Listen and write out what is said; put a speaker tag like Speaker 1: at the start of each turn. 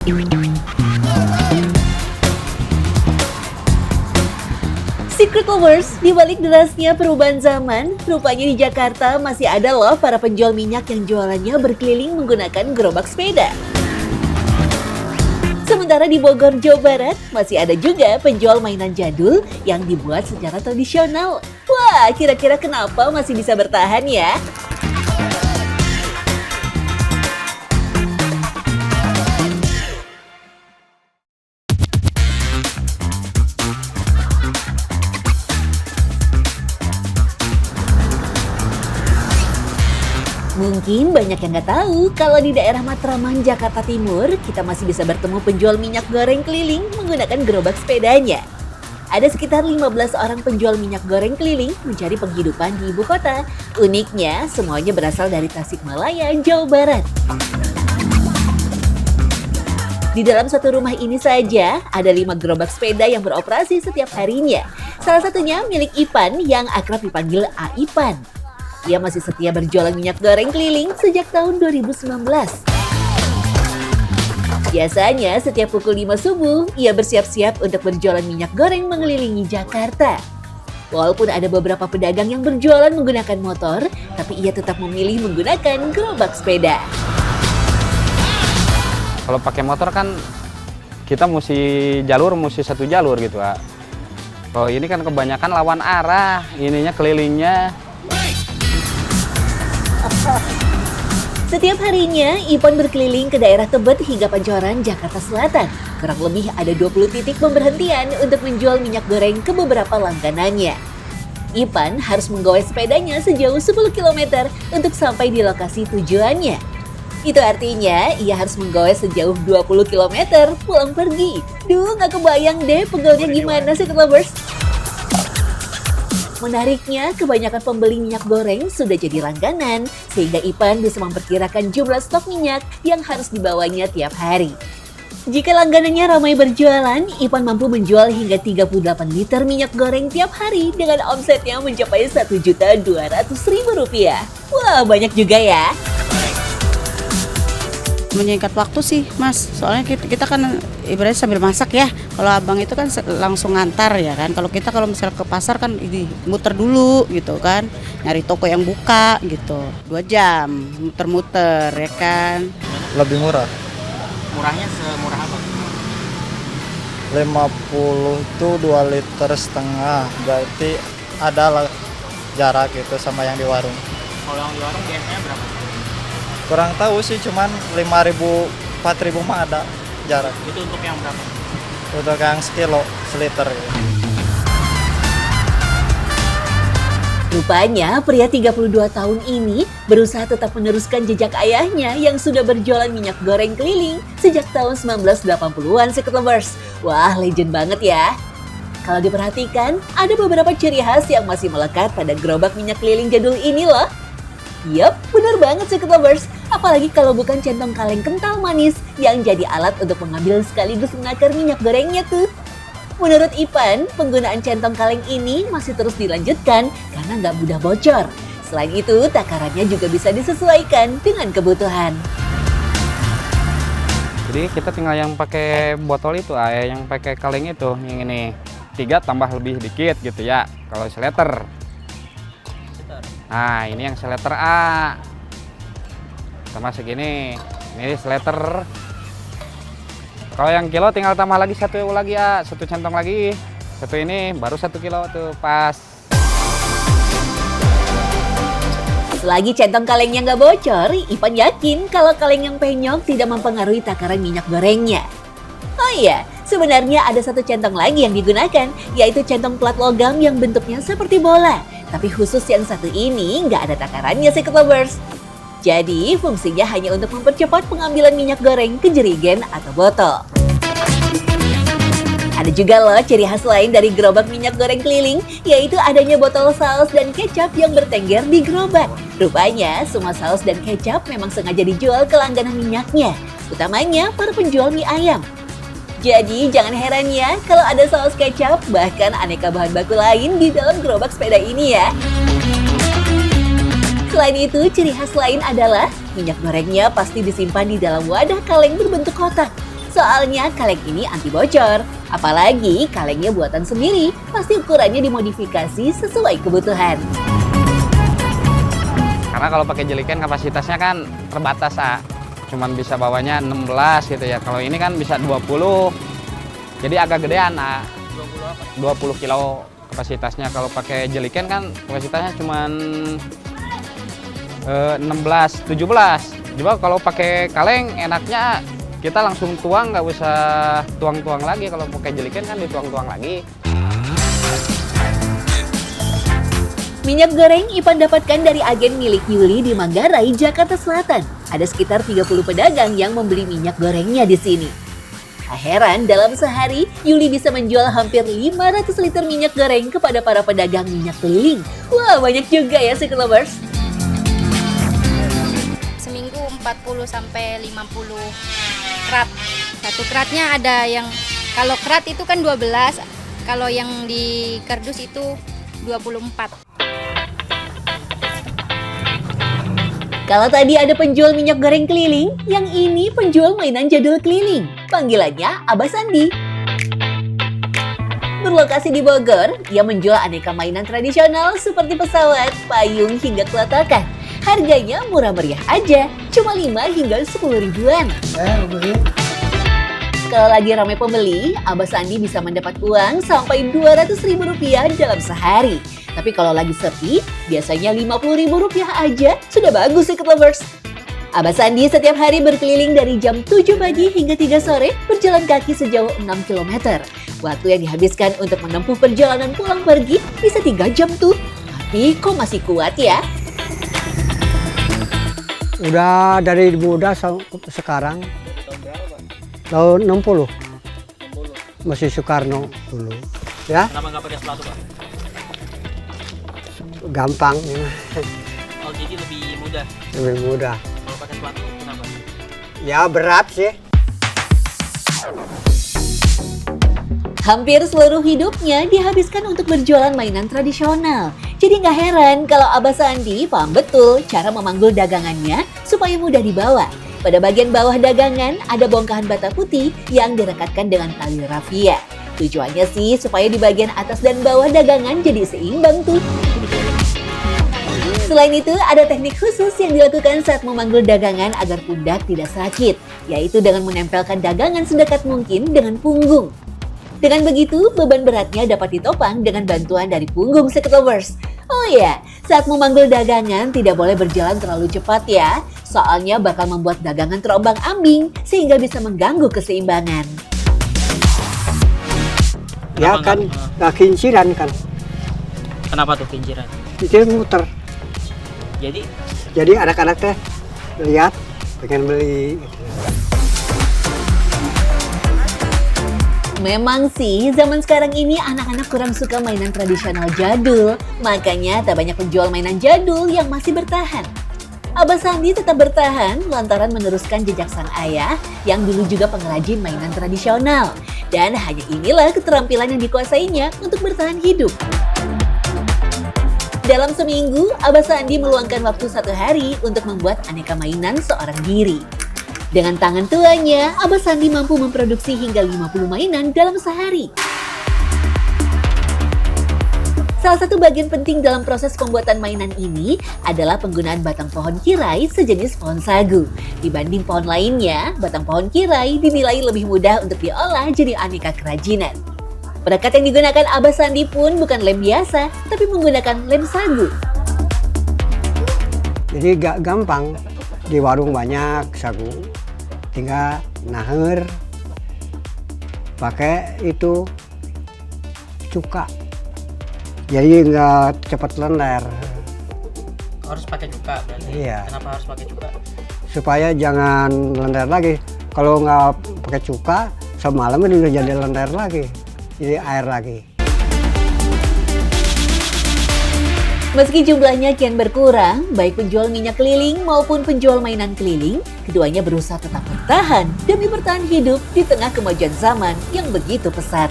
Speaker 1: Secret lovers, di balik derasnya perubahan zaman, rupanya di Jakarta masih ada loh para penjual minyak yang jualannya berkeliling menggunakan gerobak sepeda. Sementara di Bogor, Jawa Barat, masih ada juga penjual mainan jadul yang dibuat secara tradisional. Wah, kira-kira kenapa masih bisa bertahan ya? Mungkin banyak yang nggak tahu kalau di daerah Matraman, Jakarta Timur, kita masih bisa bertemu penjual minyak goreng keliling menggunakan gerobak sepedanya. Ada sekitar 15 orang penjual minyak goreng keliling mencari penghidupan di ibu kota. Uniknya, semuanya berasal dari Tasikmalaya, Jawa Barat. Di dalam satu rumah ini saja, ada 5 gerobak sepeda yang beroperasi setiap harinya. Salah satunya milik Ipan yang akrab dipanggil A. Ipan. Ia masih setia berjualan minyak goreng keliling sejak tahun 2019. Biasanya setiap pukul 5 subuh, ia bersiap-siap untuk berjualan minyak goreng mengelilingi Jakarta. Walaupun ada beberapa pedagang yang berjualan menggunakan motor, tapi ia tetap memilih menggunakan gerobak sepeda.
Speaker 2: Kalau pakai motor kan kita mesti satu jalur gitu, Pak. Kalau ini kan kebanyakan lawan arah, ininya kelilingnya.
Speaker 1: Setiap harinya, Ipan berkeliling ke daerah Tebet hingga Pancoran, Jakarta Selatan. Kurang lebih ada 20 titik pemberhentian untuk menjual minyak goreng ke beberapa langganannya. Ipan harus menggowes sepedanya sejauh 10 km untuk sampai di lokasi tujuannya. Itu artinya ia harus menggowes sejauh 20 km pulang pergi. Duh, nggak kebayang deh pegelnya gimana sih, lovers. Menariknya, kebanyakan pembeli minyak goreng sudah jadi langganan, sehingga Ipan bisa memperkirakan jumlah stok minyak yang harus dibawanya tiap hari. Jika langganannya ramai berjualan, Ipan mampu menjual hingga 38 liter minyak goreng tiap hari dengan omsetnya mencapai Rp1.200.000. Wah, banyak juga ya.
Speaker 3: Menyingkat waktu sih, Mas. Soalnya kita kan ibaratnya sambil masak ya. Kalau abang itu kan langsung ngantar ya kan. Kalau kita misalnya ke pasar kan ini muter dulu gitu kan. Nyari toko yang buka gitu. 2 jam muter-muter ya kan.
Speaker 4: Lebih murah.
Speaker 5: Murahnya semurah apa?
Speaker 4: 50 tuh 2,5 liter. Berarti ada jarak gitu sama yang di warung.
Speaker 5: Kalau yang di warung biasanya berapa?
Speaker 4: Kurang tahu sih, cuman 5.000, 4.000 mah ada jarak.
Speaker 5: Itu untuk yang berapa?
Speaker 4: Untuk yang sekilo, seliter gitu.
Speaker 1: Rupanya pria 32 tahun ini berusaha tetap meneruskan jejak ayahnya yang sudah berjualan minyak goreng keliling sejak tahun 1980-an, Secret Lovers. Wah, legend banget ya. Kalau diperhatikan, ada beberapa ciri khas yang masih melekat pada gerobak minyak keliling jadul ini loh. Yup, bener banget Secret Lovers. Apalagi kalau bukan centong kaleng kental manis yang jadi alat untuk mengambil sekaligus menakar minyak gorengnya tuh. Menurut Ipan, penggunaan centong kaleng ini masih terus dilanjutkan karena nggak mudah bocor. Selain itu, takarannya juga bisa disesuaikan dengan kebutuhan.
Speaker 2: Jadi kita tinggal yang pakai botol itu, yang pakai kaleng itu, yang ini 3 tambah lebih dikit gitu ya. Kalau seliter. Nah, ini yang seliter A. Sama segini. Ini seliter. Kalau yang kilo tinggal tambah lagi satu lagi ya, 1 centong lagi. Satu ini baru 1 kilo tuh pas.
Speaker 1: Selagi centong kalengnya nggak bocor, Ipan yakin kalau kaleng yang penyok tidak mempengaruhi takaran minyak gorengnya. Oh iya, sebenarnya ada satu centong lagi yang digunakan, yaitu centong plat logam yang bentuknya seperti bola. Tapi khusus yang satu ini nggak ada takarannya, Secret Lovers. Jadi fungsinya hanya untuk mempercepat pengambilan minyak goreng ke jerigen atau botol. Ada juga loh ciri khas lain dari gerobak minyak goreng keliling, yaitu adanya botol saus dan kecap yang bertengger di gerobak. Rupanya semua saus dan kecap memang sengaja dijual ke langganan minyaknya, utamanya para penjual mie ayam. Jadi jangan heran ya kalau ada saus kecap bahkan aneka bahan baku lain di dalam gerobak sepeda ini ya. Selain itu, ciri khas lain adalah minyak gorengnya pasti disimpan di dalam wadah kaleng berbentuk kotak. Soalnya kaleng ini anti bocor. Apalagi kalengnya buatan sendiri, pasti ukurannya dimodifikasi sesuai kebutuhan.
Speaker 2: Karena kalau pakai jeliken kapasitasnya kan terbatas, cuman bisa bawanya 16 gitu ya. Kalau ini kan bisa 20, jadi agak gedean. 20 kilo kapasitasnya. Kalau pakai jeliken kan kapasitasnya cuman 16, 17. Coba kalau pakai kaleng enaknya kita langsung tuang, nggak usah tuang-tuang lagi. Kalau pakai jeliken kan dituang-tuang lagi.
Speaker 1: Minyak goreng Ipan dapatkan dari agen milik Yuli di Manggarai, Jakarta Selatan. Ada sekitar 30 pedagang yang membeli minyak gorengnya di sini. Tak heran dalam sehari Yuli bisa menjual hampir 500 liter minyak goreng kepada para pedagang minyak keliling. Wah, banyak juga ya Secret Lovers.
Speaker 6: Seminggu 40 sampai 50 krat. Satu kratnya ada yang, kalau krat itu kan 12, kalau yang di kardus itu 24.
Speaker 1: Kalau tadi ada penjual minyak goreng keliling, yang ini penjual mainan jadul keliling. Panggilannya Abah Sandi. Berlokasi di Bogor, ia menjual aneka mainan tradisional seperti pesawat, payung, hingga kelatakan. Harganya murah meriah aja, cuma 5 hingga 10 ribuan. Kalau lagi ramai pembeli, Abah Sandi bisa mendapat uang sampai Rp200.000 dalam sehari. Tapi kalau lagi sepi, biasanya Rp50.000 aja sudah bagus Secret Lovers. Abah Sandi setiap hari berkeliling dari jam 7 pagi hingga 3 sore, berjalan kaki sejauh 6 km. Waktu yang dihabiskan untuk menempuh perjalanan pulang pergi bisa 3 jam tuh. Tapi kok masih kuat ya?
Speaker 7: Udah dari muda sampai sekarang. Tahun 60. Masih Soekarno dulu. Ya,
Speaker 5: Kenapa nggak pakai sepatu, Pak?
Speaker 7: gampang.
Speaker 5: Oh, jadi lebih mudah.
Speaker 7: Lebih mudah.
Speaker 5: Kalau pakai sepatu, kenapa?
Speaker 7: Ya berat sih.
Speaker 1: Hampir seluruh hidupnya dihabiskan untuk berjualan mainan tradisional. Jadi nggak heran kalau Abah Sandi paham betul cara memanggul dagangannya supaya mudah dibawa. Pada bagian bawah dagangan ada bongkahan bata putih yang direkatkan dengan tali rafia. Tujuannya sih supaya di bagian atas dan bawah dagangan jadi seimbang tuh. Selain itu, ada teknik khusus yang dilakukan saat memanggul dagangan agar pundak tidak sakit, yaitu dengan menempelkan dagangan sedekat mungkin dengan punggung. Dengan begitu, beban beratnya dapat ditopang dengan bantuan dari punggung Secret Lovers. Oh ya, saat memanggul dagangan tidak boleh berjalan terlalu cepat ya, soalnya bakal membuat dagangan terombang-ambing sehingga bisa mengganggu keseimbangan.
Speaker 7: Ya
Speaker 5: Kenapa
Speaker 7: kan, nggak kinciran kan.
Speaker 5: Kenapa tuh kinciran?
Speaker 7: Itu muter.
Speaker 5: Jadi
Speaker 7: anak-anak teh lihat, pengen beli.
Speaker 1: Memang sih, zaman sekarang ini anak-anak kurang suka mainan tradisional jadul. Makanya tak banyak penjual mainan jadul yang masih bertahan. Abah Sandi tetap bertahan lantaran meneruskan jejak sang ayah yang dulu juga pengrajin mainan tradisional. Dan hanya inilah keterampilan yang dikuasainya untuk bertahan hidup. Dalam seminggu, Abah Sandi meluangkan waktu 1 hari untuk membuat aneka mainan seorang diri. Dengan tangan tuanya, Abah Sandi mampu memproduksi hingga 50 mainan dalam sehari. Salah satu bagian penting dalam proses pembuatan mainan ini adalah penggunaan batang pohon kirai sejenis pohon sagu. Dibanding pohon lainnya, batang pohon kirai dinilai lebih mudah untuk diolah jadi aneka kerajinan. Perekat yang digunakan Abah Sandi pun bukan lem biasa, tapi menggunakan lem sagu.
Speaker 7: Jadi gak gampang. Di warung banyak sagu, tinggal naher pakai itu cuka, jadi nggak cepat lender.
Speaker 5: harus pakai cuka berarti.
Speaker 7: Iya.
Speaker 5: Kenapa harus pakai cuka?
Speaker 7: Supaya jangan lender lagi. Kalau nggak pakai cuka, semalam udah jadi lender lagi, jadi air lagi.
Speaker 1: Meski jumlahnya kian berkurang, baik penjual minyak keliling maupun penjual mainan keliling, keduanya berusaha tetap bertahan demi bertahan hidup di tengah kemajuan zaman yang begitu pesat.